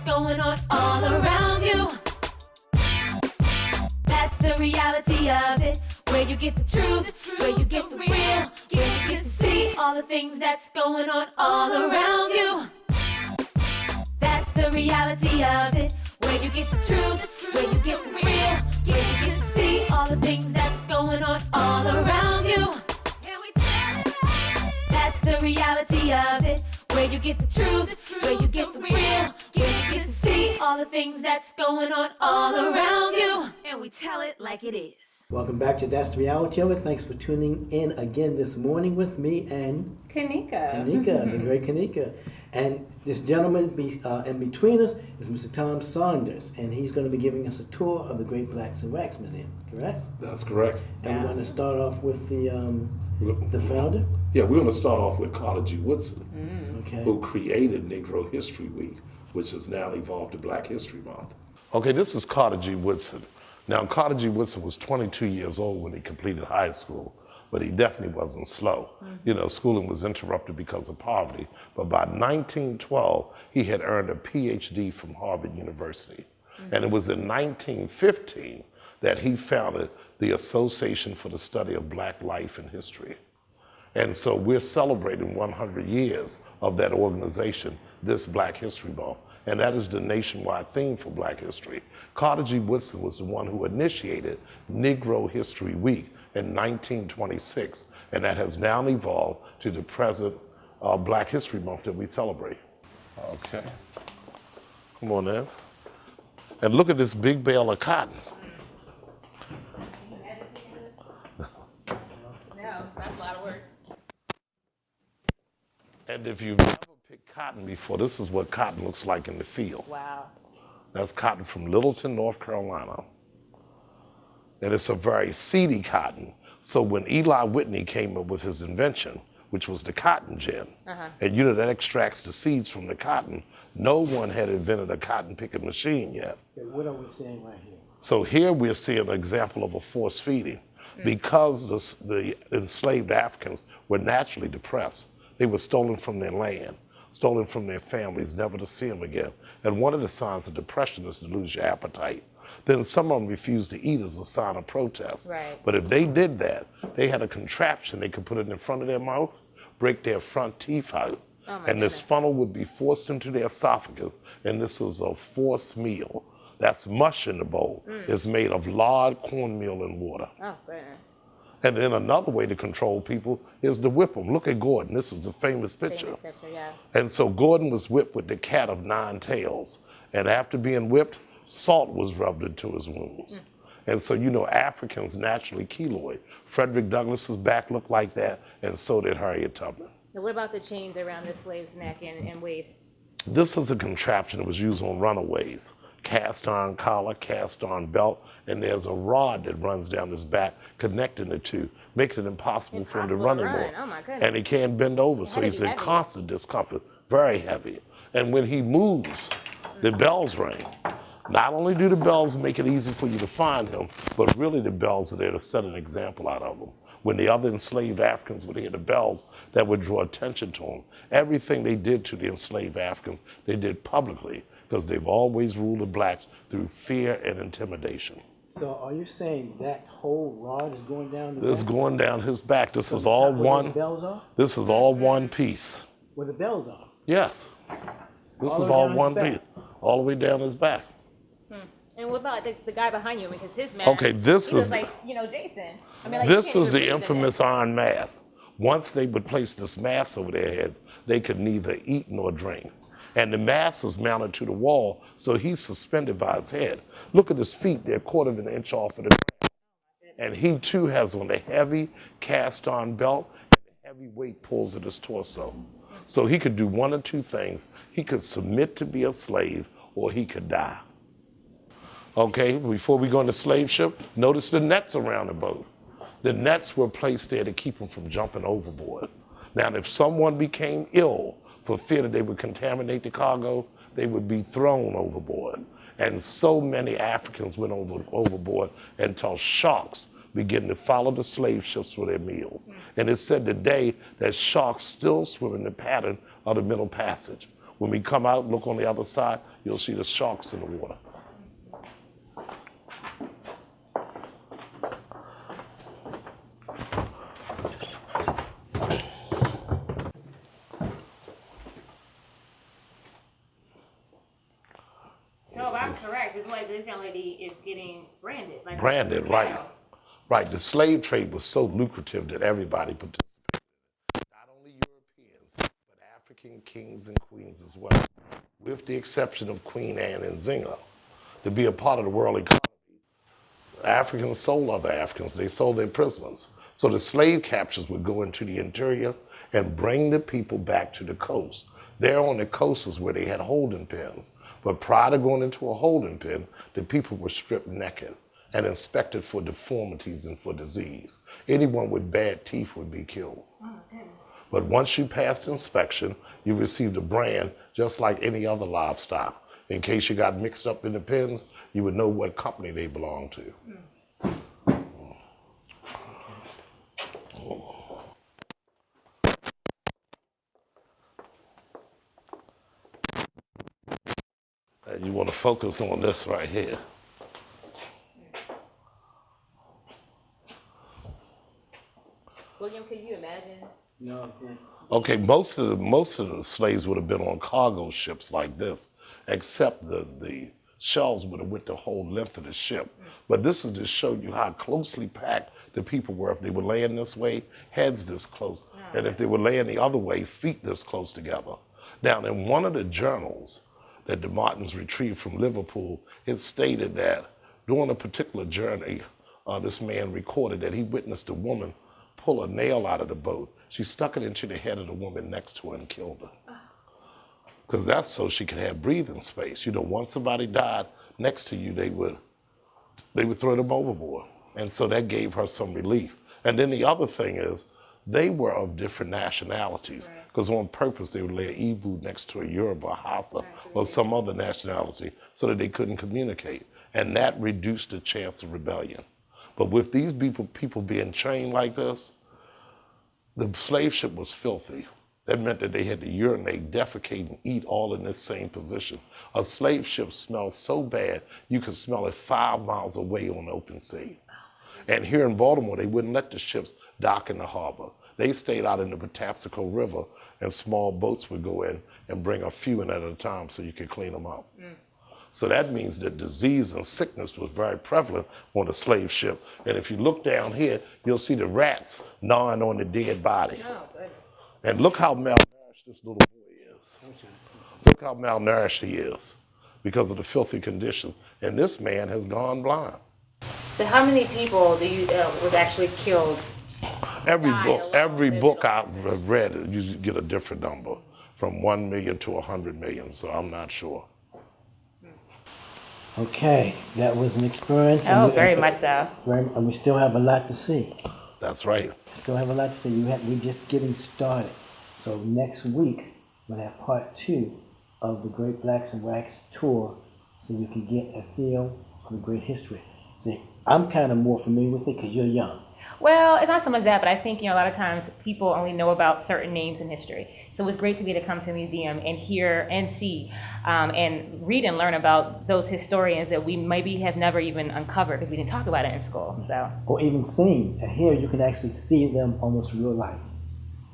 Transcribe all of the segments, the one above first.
going on all around you. That's the reality of it. Where you get the truth, where you get the real, where you get to see all the things that's going on all around you. That's the reality of it. Where you get the truth, where you get the real, where you get to see all the things that's going on all around you. That's the reality of it. Where you get the truth, where you get the real, where you get to see all the things that's going on all around you. And we tell it like it is. Welcome back to That's the Reality of It. Thanks for tuning in again this morning with me and Kanika, the great Kanika. And this gentleman in between us is Mr. Tom Saunders, and he's going to be giving us a tour of the Great Blacks and Wax Museum, correct? That's correct. And we're going to start off with the founder. Yeah, we're going to start off with Carter G. Woodson, Okay. who created Negro History Week, which has now evolved to Black History Month. Okay, this is Carter G. Woodson. Now, Carter G. Woodson was 22 years old when he completed high school, but he definitely wasn't slow. You know, schooling was interrupted because of poverty, but by 1912, he had earned a PhD from Harvard University. And it was in 1915 that he founded the Association for the Study of Black Life and History. And so we're celebrating 100 years of that organization this Black History Month. And that is the nationwide theme for Black history. Carter G. Woodson was the one who initiated Negro History Week in 1926, and that has now evolved to the present Black History Month that we celebrate. Okay, come on now. And look at this big bale of cotton. No, that's a lot of work. And if you've never picked cotton before, this is what cotton looks like in the field. Wow. That's cotton from Littleton, North Carolina. And it's a very seedy cotton. So when Eli Whitney came up with his invention, which was the cotton gin, and you know that extracts the seeds from the cotton, no one had invented a cotton picking machine yet. Okay, what are we seeing right here? So here we're seeing an example of a forced feeding. Because the enslaved Africans were naturally depressed. They were stolen from their land, stolen from their families, never to see them again. And one of the signs of depression is to lose your appetite. Then some of them refused to eat as a sign of protest. Right. But if they did that, they had a contraption they could put it in front of their mouth, break their front teeth out, and this funnel would be forced into their esophagus, and this was a forced meal. That's mush in the bowl. It's made of lard, cornmeal, and water. Oh, goodness. And then another way to control people is to whip them. Look at Gordon. This is a famous picture. Famous picture, yes. And so Gordon was whipped with the cat of 9 tails. And after being whipped, salt was rubbed into his wounds. And so, you know, Africans naturally keloid. Frederick Douglass's back looked like that, and so did Harriet Tubman. Now, what about the chains around the slave's neck and waist? This is a contraption that was used on runaways. Cast iron collar, cast iron belt, and there's a rod that runs down his back connecting the two, making it impossible for him to run anymore. Oh my goodness. And he can't bend over, so he's in constant discomfort, very heavy. And when he moves, the bells ring. Not only do the bells make it easy for you to find him, but really the bells are there to set an example out of him. When the other enslaved Africans would hear the bells, that would draw attention to them. Everything they did to the enslaved Africans, they did publicly, because they've always ruled the blacks through fear and intimidation. So are you saying that whole rod is going down the This is back? going down his back. This So is all where one. the bells are? This is all one piece. Where the bells are? Yes. This All is the way all down one his piece, back? all the way down his back. And what about the guy behind you? Because his mask, Okay, this he looks is like, you know, Jason. I mean, like, you this can't is even the breathe in infamous it. iron mask. Once they would place this mask over their heads, they could neither eat nor drink. And the mask is mounted to the wall, so he's suspended by his head. Look at his feet, they're 1/4 of an inch off of the ground. And he too has on a heavy cast iron belt, and the heavy weight pulls at his torso. So he could do one of two things. He could submit to be a slave, or he could die. Okay, before we go into slave ship, notice the nets around the boat. The nets were placed there to keep them from jumping overboard. Now, if someone became ill for fear that they would contaminate the cargo, they would be thrown overboard. And so many Africans went overboard until sharks began to follow the slave ships for their meals. And it's said today that sharks still swim in the pattern of the Middle Passage. When we come out, look on the other side, you'll see the sharks in the water. So if I'm correct, it's like this young lady is getting branded. Like Branded, right. Right, the slave trade was so lucrative that everybody participated. Not only Europeans, but African kings and queens as well, with the exception of Queen Anne and Zinga. To be a part of the world economy, Africans sold other Africans. They sold their prisoners. So the slave captures would go into the interior and bring the people back to the coast. There on the coast is where they had holding pens. But prior to going into a holding pen, the people were stripped naked and inspected for deformities and for disease. Anyone with bad teeth would be killed. But once you passed inspection, you received a brand just like any other livestock. In case you got mixed up in the pens, you would know what company they belonged to. And you want to focus on this right here. William, can you imagine? No. Okay, most of the slaves would have been on cargo ships like this, except the shells would have went the whole length of the ship. But this is to show you how closely packed the people were. If they were laying this way, heads this close, and if they were laying the other way, feet this close together. Now, in one of the journals that the Martins retrieved from Liverpool, it stated that during a particular journey, this man recorded that he witnessed a woman pull a nail out of the boat. She stuck it into the head of the woman next to her and killed her. Because that's so she could have breathing space. You know, once somebody died next to you, they would throw them overboard. And so that gave her some relief. And then the other thing is, they were of different nationalities. Because on purpose, they would lay an Ibu next to a Yoruba, Hausa, or some other nationality so that they couldn't communicate. And that reduced the chance of rebellion. But with these people being trained like this, the slave ship was filthy. That meant that they had to urinate, defecate, and eat all in this same position. A slave ship smelled so bad, you could smell it 5 miles away on the open sea. And here in Baltimore, they wouldn't let the ships dock in the harbor. They stayed out in the Patapsco River, and small boats would go in and bring a few in at a time so you could clean them up. So that means that disease and sickness was very prevalent on the slave ship. And if you look down here, you'll see the rats gnawing on the dead body. Oh, goodness. And look how malnourished this little boy is. Look how malnourished he is because of the filthy condition. And this man has gone blind. So how many people do you was actually killed? Every book I've read, you get a different number, from 1 million to 100 million. So I'm not sure. Okay, that was an experience. Oh, very much so. And we still have a lot to see. That's right. Still have a lot to see. We're just getting started. So next week, we'll have part 2 of the Great Blacks in Wax tour so you can get a feel for the great history. See, I'm kind of more familiar with it because you're young. Well, it's not so much that, but I think, a lot of times people only know about certain names in history. So it's great to be able to come to the museum and hear and see and read and learn about those historians that we maybe have never even uncovered because we didn't talk about it in school. So. Or even seen. And here you can actually see them almost real life.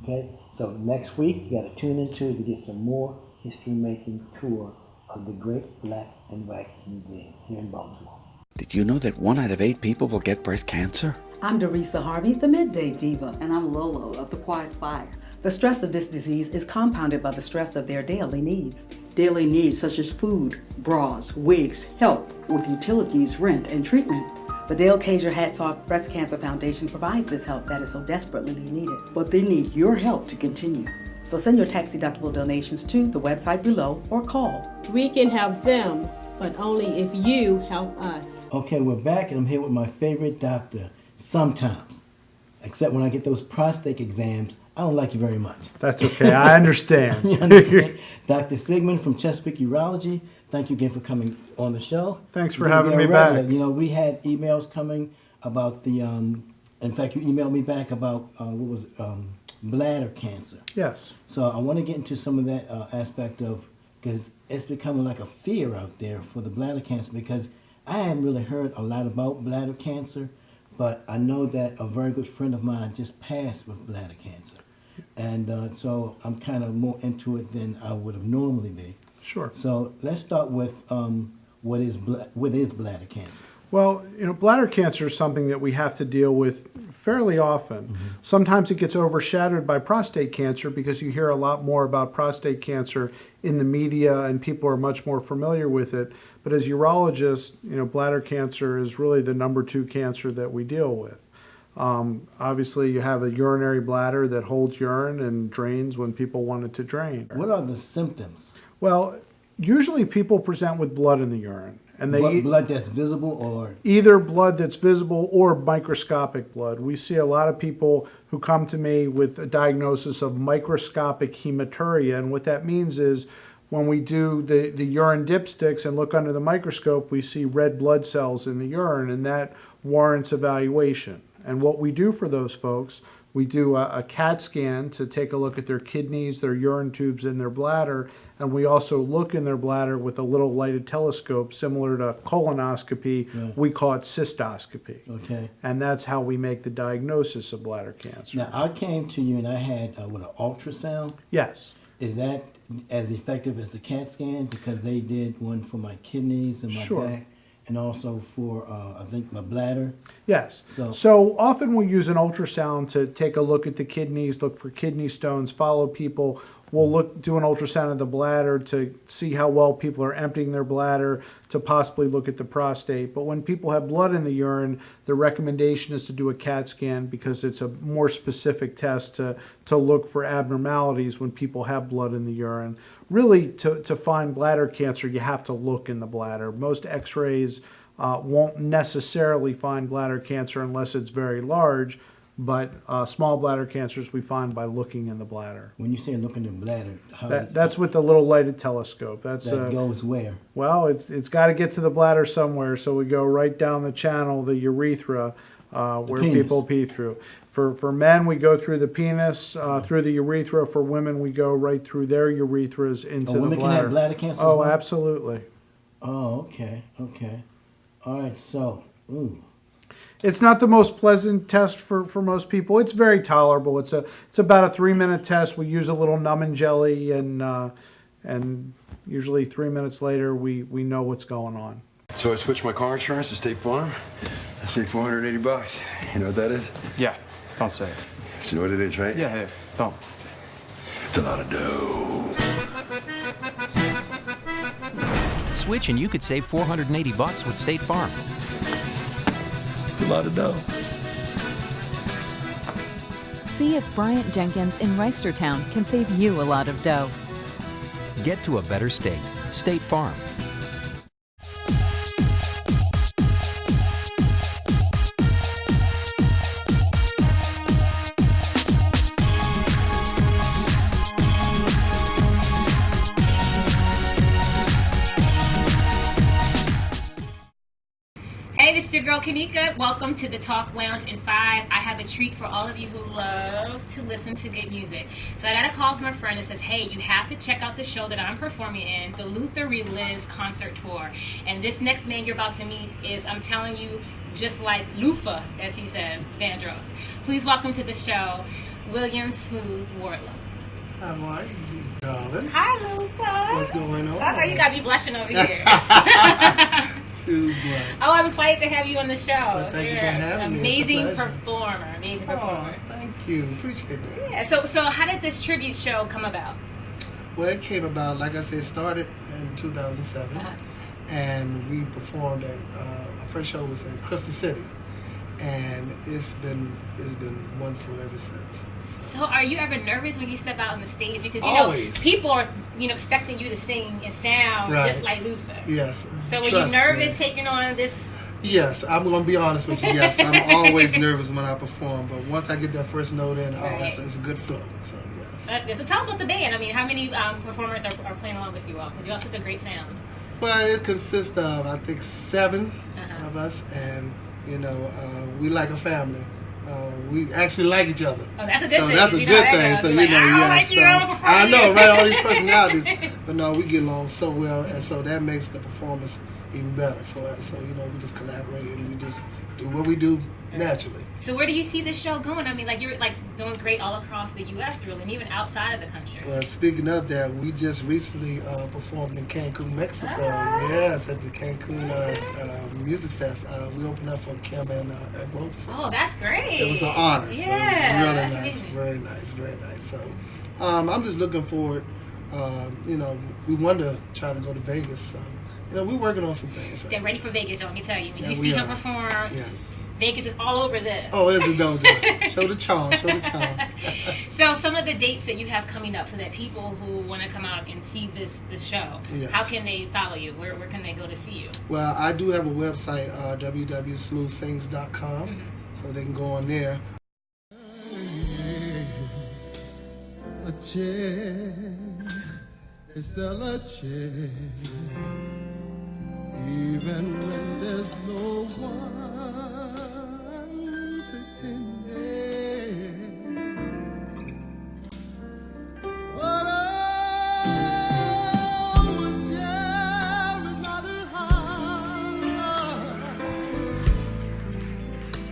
Okay? So next week, you got to tune into to get some more history-making tour of the Great Blacks in Wax Museum here in Baltimore. Did you know that 1 out of 8 people will get breast cancer? I'm Dorisa Harvey, the Midday Diva. And I'm Lolo of The Quiet Fire. The stress of this disease is compounded by the stress of their daily needs. Daily needs such as food, bras, wigs, help with utilities, rent, and treatment. The Dale Cager Hats Off Breast Cancer Foundation provides this help that is so desperately needed. But they need your help to continue. So send your tax-deductible donations to the website below or call. We can help them, but only if you help us. Okay, we're back and I'm here with my favorite doctor, sometimes. Except when I get those prostate exams, I don't like you very much. That's okay, I understand. You understand? Dr. Sigmund from Chesapeake Urology, thank you again for coming on the show. Thanks for having me back. We had emails coming about the, in fact, you emailed me back about, bladder cancer. Yes. So I want to get into some of that aspect of, because it's becoming like a fear out there for the bladder cancer, because I haven't really heard a lot about bladder cancer, but I know that a very good friend of mine just passed with bladder cancer. And so I'm kind of more into it than I would have normally be. Sure. So let's start with what is bladder cancer? Well, bladder cancer is something that we have to deal with fairly often. Mm-hmm. Sometimes it gets overshadowed by prostate cancer because you hear a lot more about prostate cancer in the media and people are much more familiar with it. But as urologists, bladder cancer is really the number 2 cancer that we deal with. Obviously, you have a urinary bladder that holds urine and drains when people want it to drain. What are the symptoms? Well, usually people present with blood in the urine. And they blood that's visible, or either blood that's visible or microscopic blood. We see a lot of people who come to me with a diagnosis of microscopic hematuria, and what that means is when we do the urine dipsticks and look under the microscope, we see red blood cells in the urine, and that warrants evaluation. And what we do for those folks, we do a CAT scan to take a look at their kidneys, their urine tubes, and their bladder. And we also look in their bladder with a little lighted telescope similar to colonoscopy. Yeah. We call it cystoscopy. Okay. And that's how we make the diagnosis of bladder cancer. Now, I came to you and I had an ultrasound. Yes. Is that as effective as the CAT scan? Because they did one for my kidneys and my back. And also for, I think, my bladder. Yes. So often we use an ultrasound to take a look at the kidneys, look for kidney stones, follow people. We'll do an ultrasound of the bladder to see how well people are emptying their bladder, to possibly look at the prostate. But when people have blood in the urine, the recommendation is to do a CAT scan because it's a more specific test to look for abnormalities when people have blood in the urine. Really, to find bladder cancer, you have to look in the bladder. Most x-rays won't necessarily find bladder cancer unless it's very large, but small bladder cancers we find by looking in the bladder. When you say look in the bladder, that's with the little lighted telescope. That goes where? Well, it's got to get to the bladder somewhere, so we go right down the channel, the urethra, where penis. People pee through. For men, we go through the penis, through the urethra. For women, we go right through their urethras into the bladder. Women can have bladder cancer as well? Absolutely. Oh, okay. All right, so, It's not the most pleasant test for most people. It's very tolerable. It's about a 3-minute test. We use a little numbing jelly, and usually 3 minutes later, we know what's going on. So I switched my car insurance to State Farm. I saved $480. You know what that is? Yeah. Don't say it. So you know what it is, right? Yeah, don't. It's a lot of dough. Switch and you could save $480 with State Farm. It's a lot of dough. See if Bryant Jenkins in Reisterstown can save you a lot of dough. Get to a better state. State Farm. Hey, this is your girl Kanika. Welcome to the Talk Lounge in 5. I have a treat for all of you who love to listen to good music. So I got a call from a friend that says, hey, you have to check out the show that I'm performing in, the Luther Relives Concert Tour. And this next man you're about to meet is, I'm telling you, just like Lufa, as he says, Vandross. Please welcome to the show, William Smooth Wardlow. How are you, darling? Hi, Lufa. What's going on? Oh, you got me blushing over here. Too much. Oh, I'm excited to have you on the show. Well, thank you for having me. Amazing performer. Amazing performer. Oh, thank you. Appreciate that. Yeah. So how did this tribute show come about? Well, it came about, like I said, started in 2007, and we performed at our first show was in Crystal City, and it's been wonderful ever since. So are you ever nervous when you step out on the stage? Because, Always. People are, expecting you to sing and sound just like Luther. Yes. So were you nervous taking on this? Yes, I'm going to be honest with you. Yes, I'm always nervous when I perform. But once I get that first note in, it's a good flow. So, yes. That's good. So tell us about the band. I mean, how many performers are playing along with you all? Because you all have such a great sound. Well, it consists of, I think, 7 of us. And, we like a family. we actually like each other. Oh, that's a good so thing. that's a good thing. So like, I know, right? All these personalities, but no, we get along so well, and so that makes the performance even better for us. So we just collaborate and we just do what we do naturally. So where do you see this show going? I mean, like, you're like doing great all across the U.S. really, and even outside of the country. Well, speaking of that, we just recently performed in Cancun, Mexico. Yes, at the Cancun Music Fest. We opened up for Kim and Ropes. Oh, that's great. It was an honor. Yeah. So really nice, very nice, very nice. So I'm just looking forward. We want to try to go to Vegas. We're working on some things. Right? Get ready for Vegas, let me tell you. When Yeah, you see him perform, yes. Vegas is all over this. Oh, it's a dojo. Show the charm, show the charm. So some of the dates that you have coming up so that people who want to come out and see this show, yes. How can they follow you? Where can they go to see you? Well, I do have a website, www.smoothsings.com, so they can go on there. A chair is still a chair, even when there's no one sitting there. But oh, a chair is not a house,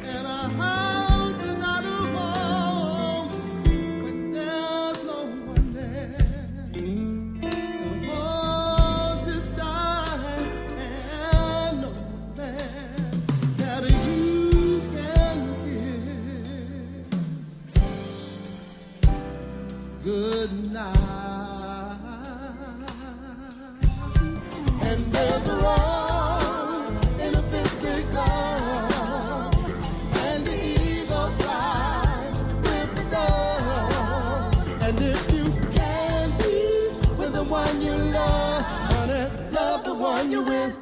and a house is not a home when there's no one there to hold you tight, and no one there that you can kiss good night. And there's a rose in a biscuit cup, and the eagle flies with the dove. And if you can't be with the one you love, honey, love the one you're with.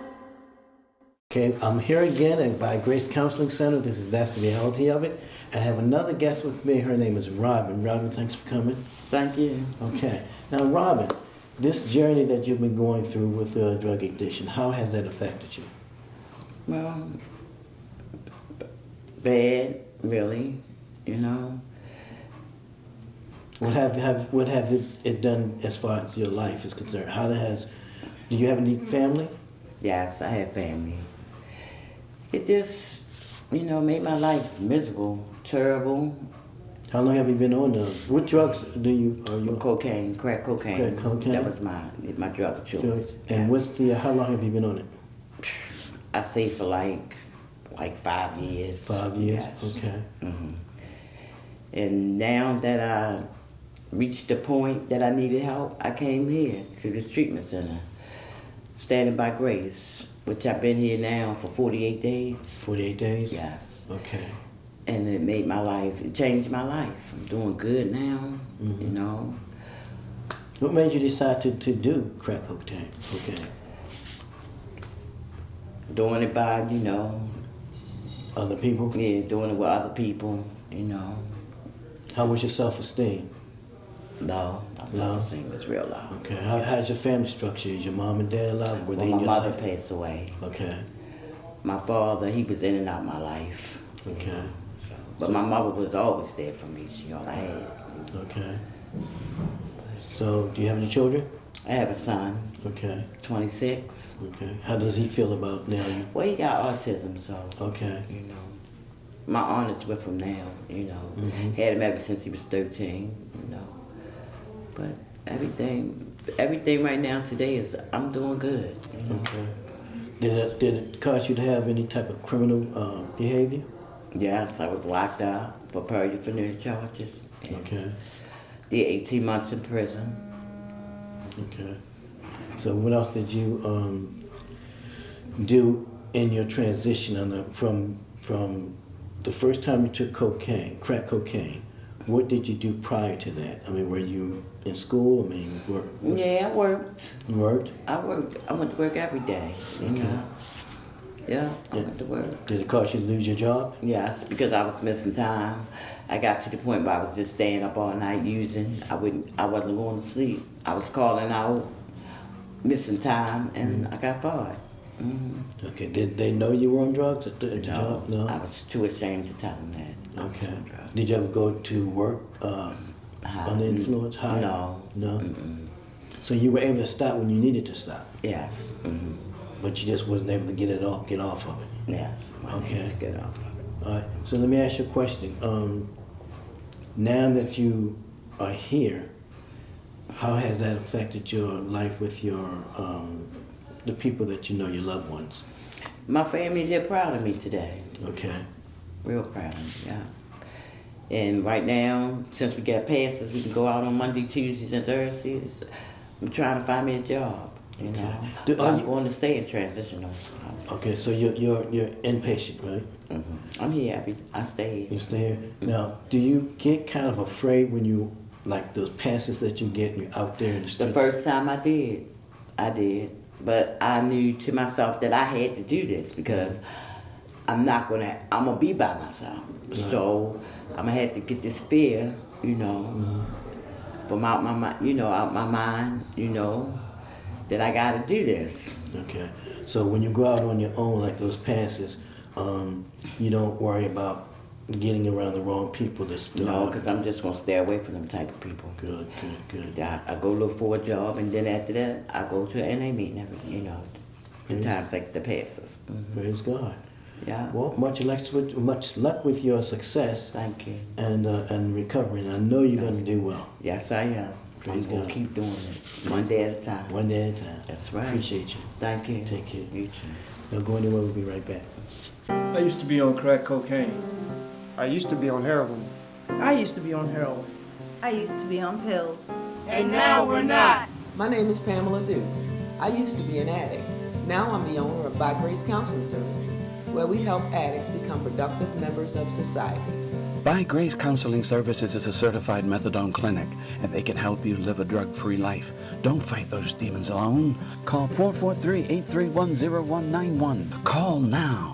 Okay, I'm here again at by Grace Counseling Center. That's the reality of it. And I have another guest with me. Her name is Robin. Robin, thanks for coming. Thank you. Okay. Now, Robin, this journey that you've been going through with drug addiction, how has that affected you? Well, bad, really, What have it done as far as your life is concerned? Do you have any family? Yes, I have family. It just, made my life miserable, terrible. How long have you been on those? What drugs are you? Cocaine, crack cocaine. Crack cocaine. That was my drug of choice. And how long have you been on it? I say for like 5 years. 5 years. Yes. Okay. Mm-hmm. And now that I reached the point that I needed help, I came here to the treatment center, Standing by Grace, which I've been here now for 48 days. 48 days? Yes. Okay. And it changed my life. I'm doing good now, What made you decide to do crack cocaine? Doing it by, other people? Yeah, doing it with other people, How was your self-esteem? Low. My self-esteem was real low. Okay. How's your family structure? Is your mom and dad alive? Were they in your my mother life? passed away. Okay. My father, he was in and out of my life. Okay. But my mother was always there for me. She all I had. Okay. So, do you have any children? I have a son. Okay. 26. Okay. How does he feel about now? Well, he got autism, so. Okay. My aunt is with him now, Mm-hmm. Had him ever since he was 13, But everything right now today is, I'm doing good. Okay. Did it cause you to have any type of criminal behavior? Yes, I was locked up for paraphernalia charges. Okay. Did 18 months in prison. Okay. So what else did you do in your transition from the first time you took crack cocaine? What did you do prior to that? I mean, were you in school? I mean, Yeah, I worked. You worked? I worked. I went to work every day. Yeah, I went to work. Did it cause you to lose your job? Yes, because I was missing time. I got to the point where I was just staying up all night using. I wasn't going to sleep. I was calling out, missing time, and I got fired. Okay. Did they know you were on drugs at the No, job? No. I was too ashamed to tell them that. Okay. Did you ever go to work under influence? High? No. No. So you were able to stop when you needed to stop. Yes. But you just wasn't able to get off of it. Yes. Okay. To get off of it. All right. So let me ask you a question. Now that you are here, how has that affected your life with your the people that you know, your loved ones? My family, they're proud of me today. Okay. Real proud of me, yeah. And right now, since we got passes, we can go out on Monday, Tuesdays, and Thursdays. I'm trying to find me a job, you know. I'm going to stay in transitional. Okay, so you're inpatient, right? I'm here. I stay here. You stay here? Now, do you get kind of afraid when you, like those passes that you get and you're out there in the street? The first time I did. But I knew to myself that I had to do this because I'm gonna be by myself. Right. So I'm gonna have to get this fear, you know, from out my mind, you know, that I gotta do this. Okay. So when you go out on your own, like those passes, you don't worry about getting around the wrong people that's No, because I'm just gonna stay away from them type of people. Good. I go look for a job, and then after that, I go to an NA meeting, you know, the times like the passes. Praise God. Yeah. Well, much luck with your success. Thank you. And recovery. And I know you're going to do well. Yes, I am. Praise I'm God. Gonna keep doing it. One day at a time. One day at a time. That's right. Appreciate you. Thank you. Take care. You too. Don't go anywhere. We'll be right back. I used to be on crack cocaine. I used to be on heroin. I used to be on heroin. I used to be on pills. And now we're not. My name is Pamela Dukes. I used to be an addict. Now I'm the owner of By Grace Counseling Services, where we help addicts become productive members of society. By Grace Counseling Services is a certified methadone clinic, and they can help you live a drug-free life. Don't fight those demons alone. Call 443-831-0191. Call now.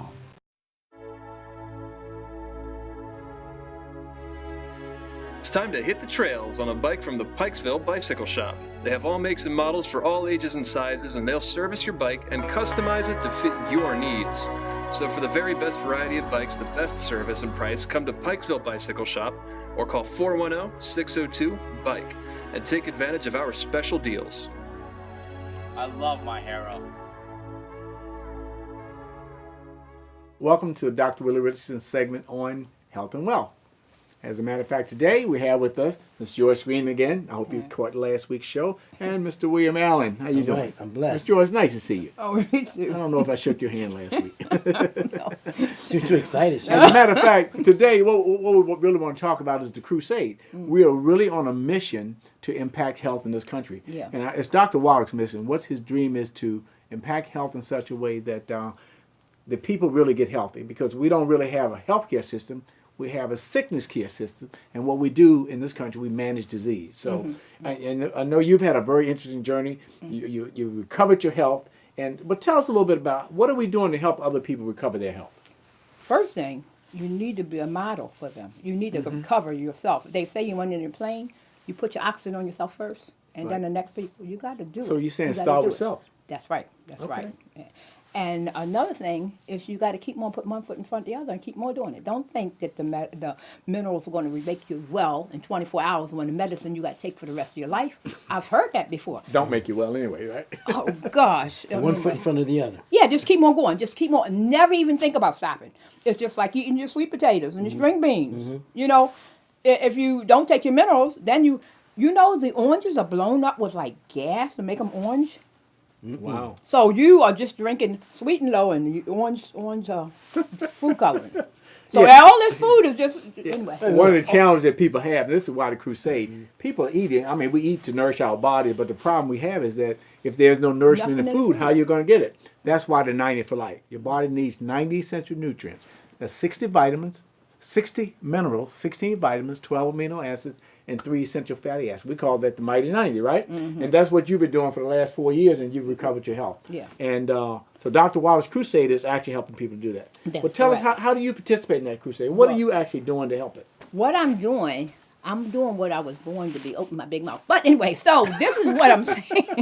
It's time to hit the trails on a bike from the Pikesville Bicycle Shop. They have all makes and models for all ages and sizes, and they'll service your bike and customize it to fit your needs. So for the very best variety of bikes, the best service and price, come to Pikesville Bicycle Shop or call 410-602-BIKE and take advantage of our special deals. I love my hero. Welcome to Dr. Willie Richardson's segment on health and wealth. As a matter of fact, today we have with us Ms. Joyce Green again. I hope you caught last week's show. And Mr. William Allen. How you doing? Right. I'm blessed. Ms. Joyce, nice to see you. Oh, me too. I don't know if I shook your hand last week. You're too excited. As a matter of fact, today what we really want to talk about is the crusade. We are really on a mission to impact health in this country. Yeah. And it's Dr. Wallach's mission. What's his dream is to impact health in such a way that the people really get healthy, because we don't really have a healthcare system. We have a sickness care system, and what we do in this country, we manage disease. So, and I know you've had a very interesting journey. You recovered your health, but tell us a little bit about what are we doing to help other people recover their health. First thing, you need to be a model for them. You need to recover yourself. They say you went in a plane, you put your oxygen on yourself first, and then the next people, you got to do it. So you're saying start with self. That's right. That's right. And another thing is you got to keep on putting one foot in front of the other and keep more doing it. Don't think that the minerals are going to make you well in 24 hours when the medicine you got to take for the rest of your life. I've heard that before. Don't make you well anyway, right? Oh, gosh. So one foot in front of the other. Yeah, just keep on going. Just keep on. Never even think about stopping. It's just like eating your sweet potatoes and your string beans. You know, if you don't take your minerals, then you know the oranges are blown up with like gas to make them orange. Wow. So you are just drinking sweet and low and orange food coloring. So all this food is just, anyway. One of the challenges that people have, this is why the crusade, people are eating, I mean, we eat to nourish our body, but the problem we have is that if there's no nourishment in the food, how are you going to get it? That's why the 90 for life. Your body needs 90 essential nutrients. That's 60 vitamins, 60 minerals, 16 vitamins, 12 amino acids, and 3 essential fatty acids. We call that the mighty 90, right? And that's what you've been doing for the last 4 years, and you've recovered your health. Yeah. And so Dr. Wallace Crusade is actually helping people do that. Well, tell us, how do you participate in that crusade? What are you actually doing to help it? What I'm doing what I was born to be. Open my big mouth. But anyway, so this is what I'm saying. You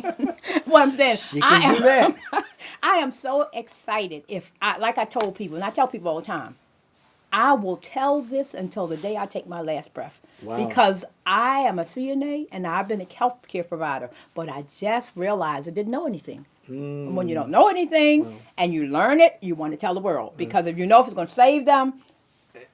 can do that. I I am so excited. Like I told people, and I tell people all the time, I will tell this until the day I take my last breath. Wow. Because I am a CNA and I've been a healthcare provider, but I just realized I didn't know anything. And when you don't know anything and you learn it, you want to tell the world. Because if you know if it's going to save them,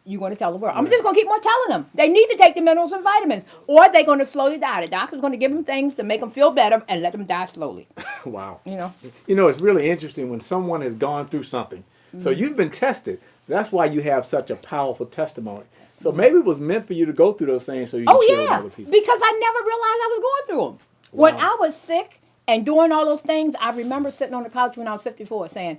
you want to tell the world. I'm just going to keep on telling them. They need to take the minerals and vitamins, or they're going to slowly die. The doctor's going to give them things to make them feel better and let them die slowly. Wow. You know? You know, it's really interesting when someone has gone through something. So you've been tested. That's why you have such a powerful testimony. So maybe it was meant for you to go through those things so you can share with other people. Because I never realized I was going through them. When I was sick and doing all those things, I remember sitting on the couch when I was 54 saying,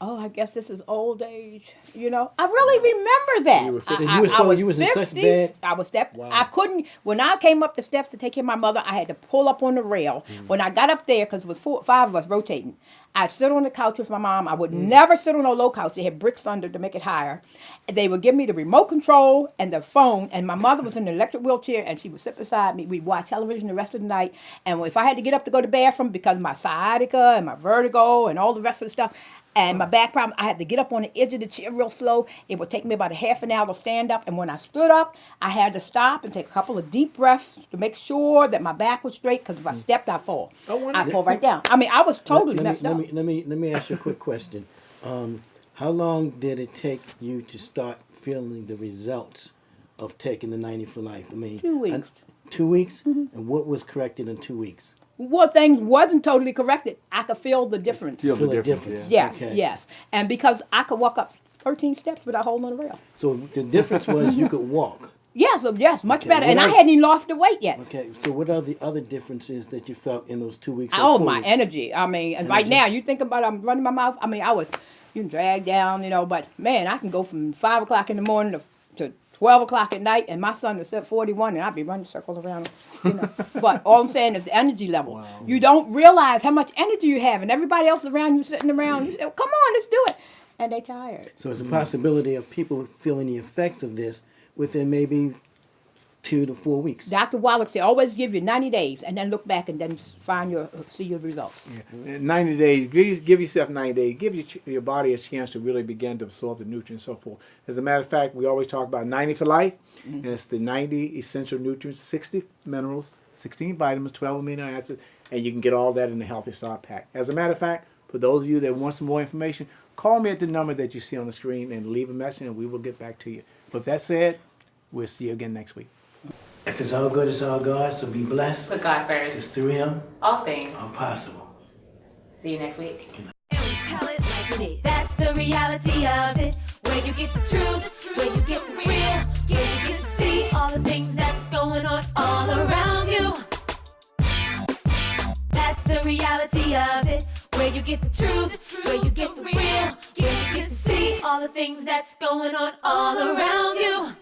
oh, I guess this is old age. You know, I really remember that. You was in such bad. I was I couldn't. When I came up the steps to take care of my mother, I had to pull up on the rail. When I got up there, because it was 5 of us rotating, I'd sit on the couch with my mom. I would never sit on a low couch. They had bricks under to make it higher. They would give me the remote control and the phone, and my mother was in an electric wheelchair, and she would sit beside me. We'd watch television the rest of the night, and if I had to get up to go to the bathroom because of my sciatica and my vertigo and all the rest of the stuff, and my back problem, I had to get up on the edge of the chair real slow. It would take me about a half an hour to stand up. And when I stood up, I had to stop and take a couple of deep breaths to make sure that my back was straight. Because if I stepped, I'd fall. I'd fall right down. I mean, I was totally messed up. Let me ask you a quick question. How long did it take you to start feeling the results of taking the 90 for life? I mean, 2 weeks. 2 weeks? And what was corrected in 2 weeks? What things wasn't totally corrected, I could feel the difference. Feel the difference. Yes, Okay. yes. And because I could walk up 13 steps without holding on the rail. So the difference was you could walk. Yes, much better. What And I hadn't even lost the weight yet. Okay, so what are the other differences that you felt in those 2 weeks? Oh, my energy. I mean, and right now, you think about I'm running my mouth. I mean, I was dragged down, but man, I can go from 5 o'clock in the morning to 12 o'clock at night, and my son is at 41, and I'd be running circles around him, But all I'm saying is the energy level. Wow. You don't realize how much energy you have, and everybody else around you sitting around, you say, come on, let's do it. And they tired. So it's a possibility of people feeling the effects of this within maybe 2 to 4 weeks. Dr. Wallach said, always give you 90 days, and then look back and then see your results. Yeah. 90 days, give yourself 90 days. Give your body a chance to really begin to absorb the nutrients and so forth. As a matter of fact, we always talk about 90 for life, and it's the 90 essential nutrients, 60 minerals, 16 vitamins, 12 amino acids, and you can get all that in the Healthy Start Pack. As a matter of fact, for those of you that want some more information, call me at the number that you see on the screen and leave a message, and we will get back to you. With that said, we'll see you again next week. If it's all good, it's all God, so be blessed. Put God first. It's through Him. All things. All possible. See you next week. And we tell it like it is. That's the reality of it. Where you get the truth, where you get the real, where you get to see all the things that's going on all around you. That's the reality of it. Where you get the truth, where you get the real, where you get to see all the things that's going on all around you.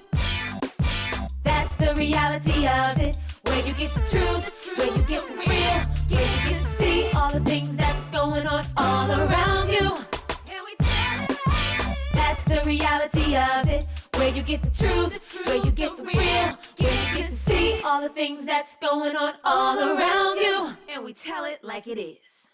That's the reality of it. Where you get the truth, where you get the real, where you get to see all the things that's going on all around you. That's the reality of it. Where you get the truth, where you get the real, where you get to see all the things that's going on all around you. And we tell it like it is.